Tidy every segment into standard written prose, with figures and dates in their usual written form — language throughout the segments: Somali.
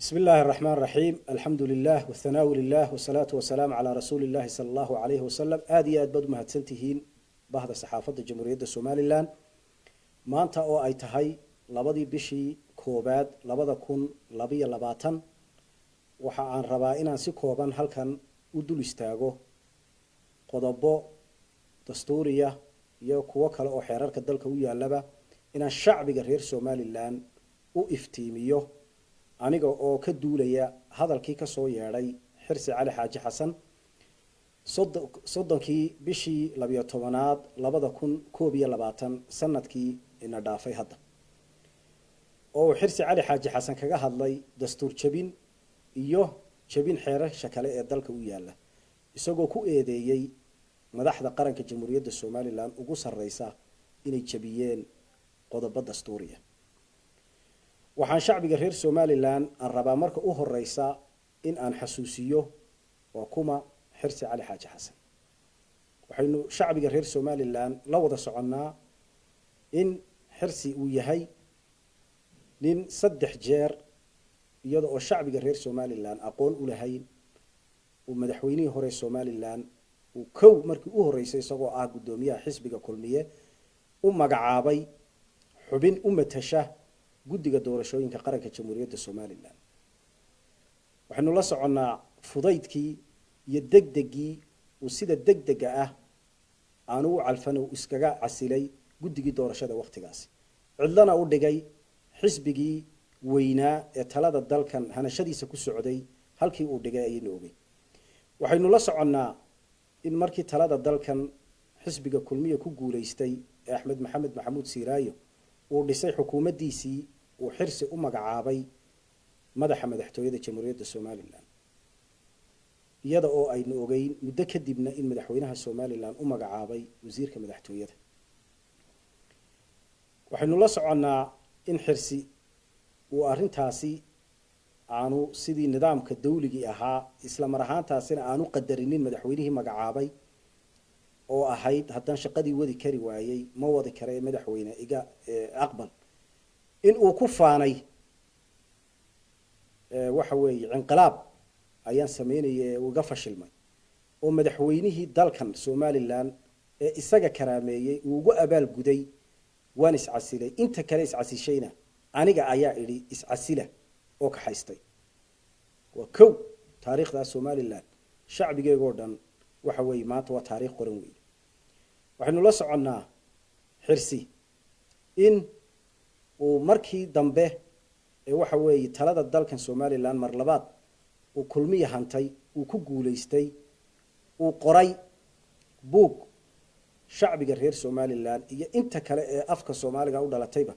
بسم الله الرحمن الرحيم الحمد لله والثناء لله والصلاة والسلام على رسول الله صلى الله عليه وسلم آدي أدبد مهتسنتهين بهذا الصحافة الجمهورية الصومالي لان ما أنت أو أي تهي لبدي بشي كوباد لبدا كون لبي لباتن وحا عن ربائنا سي كوبان هل كان ودول استاغو قضبو دستورية يو كوكال أو حرار كدالك ويا لبا إن الشعب غير صومالي لان و افتيميو aniga oo ka duulaya hadalkii ka soo yeeray xirsi cali xaaji xasan soddonkii bishii 12aad 2021 sanadkii ina dhaafay hadda oo xirsi cali xaaji xasan kaga hadlay dastuur jabin iyo jabin xeerasha kale ee dalka u yaala isagoo ku eedeeyay madaxda qaranka jamhuuriyadda Soomaaliland ugu sarreysa inay jabiyeen qodobo dastuuriya waxaan shacbiga reer Soomaaliland aan rabaa marka u horeysa in aan xasuusiyo waa kuma xirsi cali xaaji xasan waxaynu shacbiga reer Soomaaliland la wada soconaa in xirsi uu yahay nin saddex jeer iyada oo shacbiga reer Soomaaliland aqoon u lahayn uu madaxweynihii hore Soomaaliland uu kow markii u horeysay isagoo ah gudoomiyaha xisbiga kulmiye u magacaabay xubin u matasha guddiga doorashooyinka qaranka jamhuuriyadda Soomaaliland waxaanu la soconaa fudaydkii iyo degdegii uu sida degdega ah aanu u calfan oo iskaga casilay guddigii doorashada waqtigaasi cidlana u dhigay xisbigii weynaa ee talada dalkan hanashadiisa ku socday halkii uu dhigay ayaynu ogay waxaynu la soconaa in markii talada dalkan xisbiga kulmiye ku guuleystay ee Axmed Maxamed Maxamuud Siiraayo uu dhisay xukuumaddiisii uu xirsi u magacaabay madaxa madaxtooyada jamhuuriyadda Soomaaliland iyada oo aynu ogeyn muddo kadibna in madaxweynaha Soomaaliland u magacaabay wasiirka madaxtooyada waxaynu la soconaa in xirsi uu arintaasi aanu sidii nidaamka dawligii ahaa isla mar ahaantaasina aanu qadarinin madaxweynihii magacaabay oo ahayd haddaan shaqadii wadi kari waayay ma wadi karay madaxweyne iga aqbal in uu ku faanay waxa weeye inqilaab ayaan sameynayay uga fashilmay oo madaxweynihii dalkan Soomaaliland ee isaga karaameeyay uu ugu abaal guday waan iscasilay inta kale iscasishayna aniga ayaa iri iscasila oo ka haystay waa kow taariikhda Soomaaliland shacbigeego dhan waxa weeye maanta waa taariikh qoran weey waxaanu la soconaa xirsi in uu markii dambe ee waxa weeye talada dalkan Soomaaliland mar labaad uu kulmiye hantay uu ku guuleystay uu qoray book shacbiga reer Soomaaliland iyo inta kale ee afka Soomaaliga u dhalatayba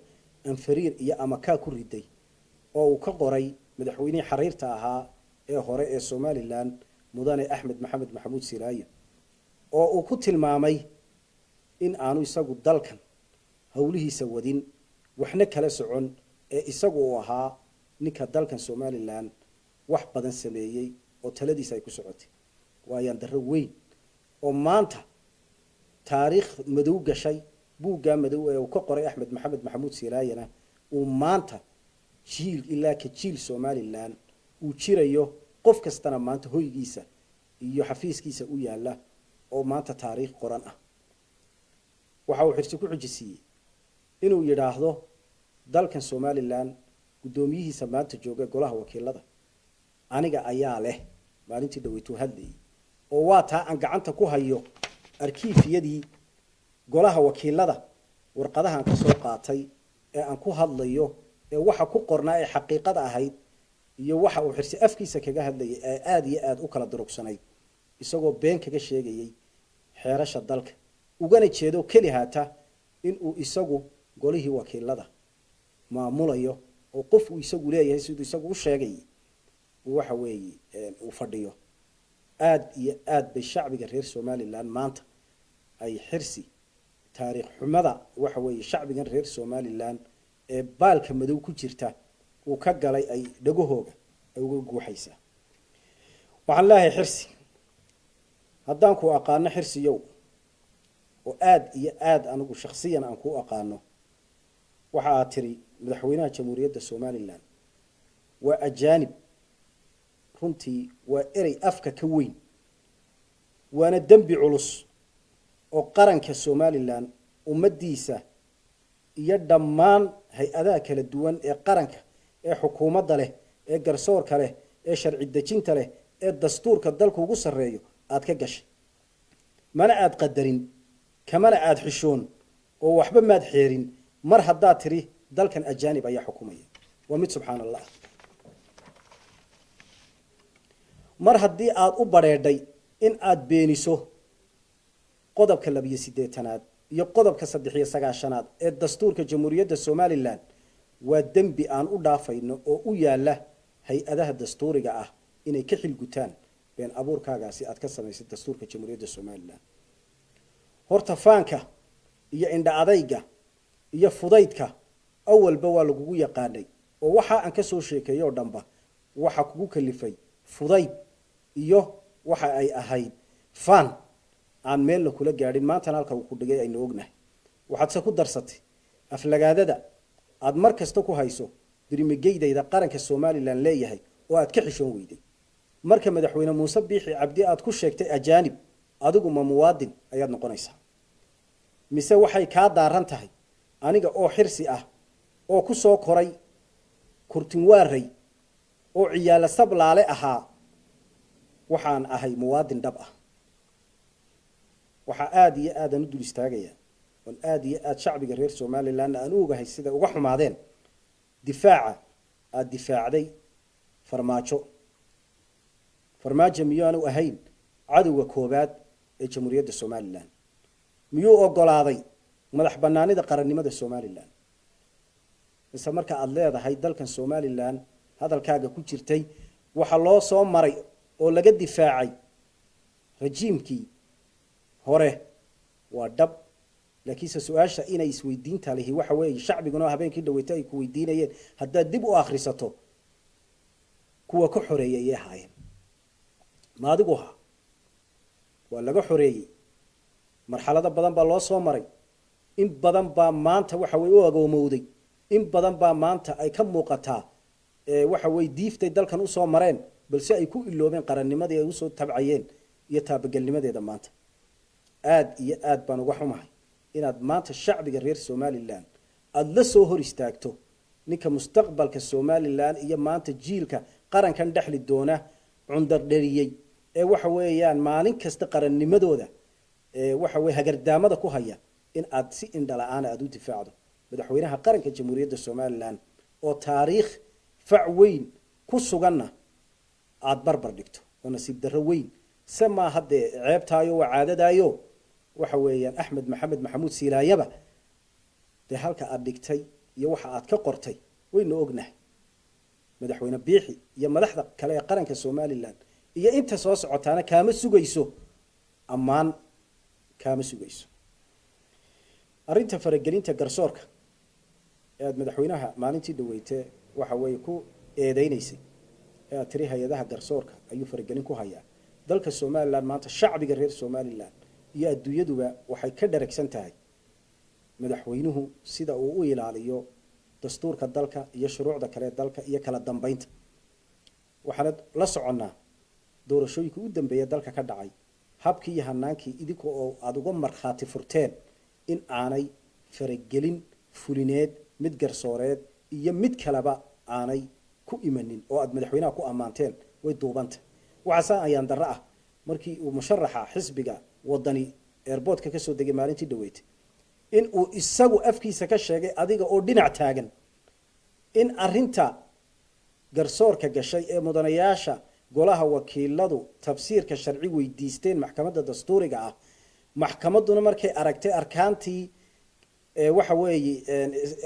aan fariir iyo ama ka ku riday oo uu ka qoray madaxweynihii xariirta ahaa ee hore ee Soomaaliland mudane Axmed Maxamed Maxamuud Siiraayo oo uu ku tilmaamay in aanu isagu dalkan hawlihiisa wadin waxna kala socon ee isagu uu ahaa ninka dalkan Soomaaliland wax badan sameeyay oo taladiisa ay ku socotay waayaan darro weyn oo maanta taariikh madow gashay buuga madow ee uu ka qoray Axmed Maxamed Maxamuud Siiraayana uu maanta jiil ilaa ka jiil Soomaaliland uu jirayo qof kastana maanta hoygiisa iyo xafiiskiisa u yaala oo maanta taariikh qoran ah waxa uu xirsi ku xujisiyay inuu yiraahdo dalkan Soomaaliland gudoomiyihiisa maanta jooga golaha wakiilada aniga ayaa leh maalintii dhaweytu hadlay oo waa taa aan gacanta ku hayo arkiifyadii golaha wakiilada warqadahan ka soo qaatay ee aan ku hadlayo ee waxa ku qornaa ee xaqiiqada ahayd iyo waxa uu xirsi afkiisa kaga hadlayay ee aad iyo aad u kala durugsanay isagoo been kaga sheegayay xeerasha dalka ugana jeedo kali haata in uu isagu golihii wakiilada maamulayo oo qof uu isagu leeyahay sidoo isagu u sheegay waxa weeye uu fadhiyo aad iyo aad bay shacbiga reer Soomaaliland maanta ay xirsi taariikh xumada waxa weeye shacbiga reer Soomaaliland ee baalka madow ku jirta uu ka galay ay dhagahooga ay uga guuxaysa waxaan leeyahay xirsi haddaan ku aqaano xirsiyow oo aad iyo aad anigu shakhsiyan aan ku aqaano waxa aad tiri madaxweynaha jamhuuriyadda Soomaaliland وأجانب runtii waa erey afka ka weyn waana dembi culus oo qaranka Somaliland ummadiisa iyo dhammaan hay-adaha kala duwan ee qaranka ee xukuumadda leh ee garsoorka leh ee sharci dejinta leh ee dastuurka dalka ugu sareeyo aad ka gashay mana aad qadarin kamana aad xishoon oo waxba maad xeerin mar haddaa tiri dalkan ajaanib ayaa xukumaya waa mid subxaanallah mar haddii aad u bareedhay in aad beeniso qodobka 28aad iyo qodobka 39aad ee dastuurka jamhuuriyadda Somaliland waa dembi aan u dhaafayno oo u yaala hay-adaha dastuuriga ah inay ka xilgutaan been abuurkaagaasi aad ka samaysay dastuurka jamhuuriyadda Somaliland horta faanka iyo indha adayga iyo fudaydka awalba waa lagu yaqaanay oo waxa aan ka soo sheekeeyo dhanba waxa kugu kalifay fudayd iyo waxa ay ahayd fan aan meel la kula gaadhin maanta halka uu ku dhigay aynu ognahay waxaad se ku darsatay aflagaadada aad mar kasta ku hayso dirimigeydayda qaranka Somaliland leeyahay oo aad ka xishoon weyday marka madaxweyne Muuse Biixi Cabdi aad ku sheegtay ajaanib adigu ma muwaadin ayaad noqonaysaa mise waxay ka daaran tahay aniga oo xirsi ah oo ku soo koray kurtin waaray oo ciyaala sablaale ahaa waxaan ahay muwaadin dhab ah waxa aad iyo aad aan u dul istaagaya oo aad iyo aad shacbiga reer Somaliland aan u ogahay sida uga xumaadeen difaaca aad difaacday farmaajo miyaanu ahayn cadowga koobaad ee jamhuuriyadda Somaliland miyuu ogolaaday madax banaanida qarannimada Somaliland isla marka aad leedahay dalkan Somaliland hadalkaaga ku jirtay waxa loo soo maray oo laga difaacay rejiimkii hore waa dhab laakiin su'aasha inay isweydiinta leeyahay waxa weeye shacbiguna habeenkii dhaweeyay ay ku weydiinayeen hadda dib u akhrisato kuwa ka xoreeyay ahaayeen ma adigu waa laga xoreeyay marxalada badan baa loo soo maray in badan baa maanta waxa way u agoomowday in badan baa maanta ay ka muuqataa waxa way diiftay dalkan u soo mareen balse ay ku iloobeen qarannimadii ay u soo tabcayeen iyo taabagalnimadeeda maanta aad iyo aad baan uga xumahay inaad maanta shacbiga reer Somaliland aad la soo hor istaagto ninka mustaqbalka Somaliland iyo maanta jiilka qarankan dhaxli doona cundar dhariyay ee waxa weeyaan maalin kasta qarannimadooda waxa way hagardaamada ku haya in aad si indhala'aan aad u difaacdo madaxweynaha qaranka jamhuuriyadda Somaliland oo taariikh fac weyn ku suganna aad barbar dhigto oo nasiib darro weyn sama hadde ceebtaayo waa caadadaayo waxa weeyaan Axmed Maxamed Maxamuud Silaayaba de halka aad dhigtay iyo waxa aad ka qortay wayna ognahay madaxweyne Biixi iyo madaxda kale ee qaranka Somaliland iyo inta soo socotaana kaama sugayso amaan kaama sugayso arinta faragelinta garsoorka ee madaxweynaha maalintii dhaweeytay waxa way ku eedeynaysa ee tiri hay'adaha garsoorka ayuu faragelin ku hayaa dalka Somaliland maanta shacbiga reer Somaliland iyo adduunyaduba waxay ka dharagsan tahay madaxweynuhu sida uu u ilaaliyo dastuurka dalka iyo shuruucda kale dalka iyo kala dambeynta waxaan la soconaa doorashooyinka u dambeeyay dalka ka dhacay habkii iyo hanaankii idinku oo aad uga marxaati furteen in aanay faragelin fulineed mid garsooreed iyo mid kaleba aanay ku imanin oo aad madaxweynaha ku amaanteen way duubanta waxa ayaan darro ah markii uu musharaxa xisbiga wadani airportka ka soo degay maalintii dhaweeytay in uu isagu afkiisa ka sheegay adiga oo dhinac taagan in arinta garsoorka gashay ee mudanayaasha golaha wakiiladu tafsiirka sharci weydiisteen maxkamadda dastuuriga ah maxkamaduna markay aragtay arkaantii waxa weeye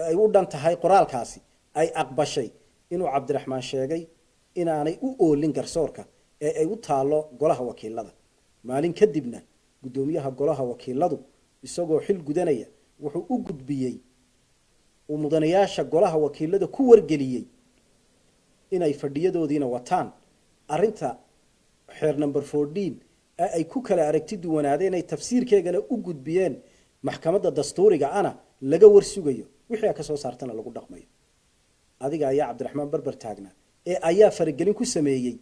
ay u dhan tahay qoraalkaasi ay aqbashay inuu Cabdiraxmaan sheegay inaanay u oolin garsoorka ee ay u taalo golaha wakiilada maalin kadibna gudoomiyaha golaha wakiiladu isagoo xil gudanaya wuxuu u gudbiyay uu mudanayaasha golaha wakiilada ku wargeliyay inay fadhiyadoodiina wataan arinta xeer number 14 ay ku kala aragti duwanaadeen ay tafsiirkeegana u gudbiyeen maxkamadda dastuuriga ana laga warsugayo wixii ka soo saartana lagu dhaqmayo adiga ayaa Cabdiraxmaan barbar taagna ee ayaa faragelin ku sameeyey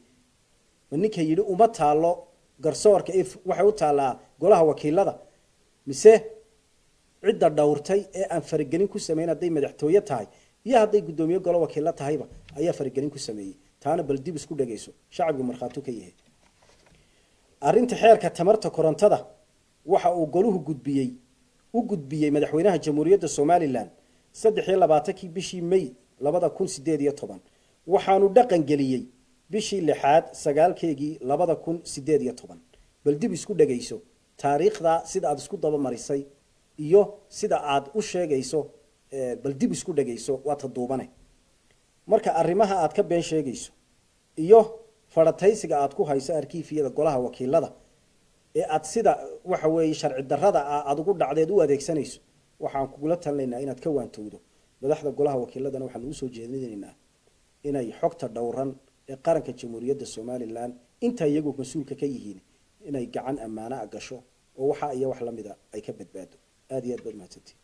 ninka yidhi uma taalo garsoorka waxay u taalaa golaha wakiilada mise cidda dhowrtay ee aan faragelin ku sameyn hadday madaxtooye tahay iyo hadday guddoomiye golo wakiilo tahayba ayaa faragelin ku sameeyey taana bal dib isku dhagayso shacabku markhaatu ka yahay arrinta xeerka tamarta korontada waxa uu goluhu gudbiyey madaxweynaha jamhuuriyadda Soomaaliland 23 bishii May 2018 waxaanu dhaqan geliyay bishii 6aad 9keegii 2018 bal dib isku dhagayso taariikhda sida aad isku daba marisay iyo sida aad u sheegayso bal dib isku dhagayso waa taduubane marka arrimaha aad ka been sheegayso iyo farataysiga aad ku hayso arkiifiyada golaha wakiilada ee aad sida waxa weeye sharci darrada aad ugu dhacdeed u adeegsanayso waxaan kugula talinaynaa inaad ka waantowdo madaxda golaha wakiiladana waxaan u soo jeedinaynaa inay xogta dhowran ee qaranka jamhuuriyadda Soomaaliland inta iyagu mas'uulka ka yihiin inay gacan amaana gasho oo waxa ay wax la mid ah ay ka badbaado aad iyo aad baad mahadsantihiin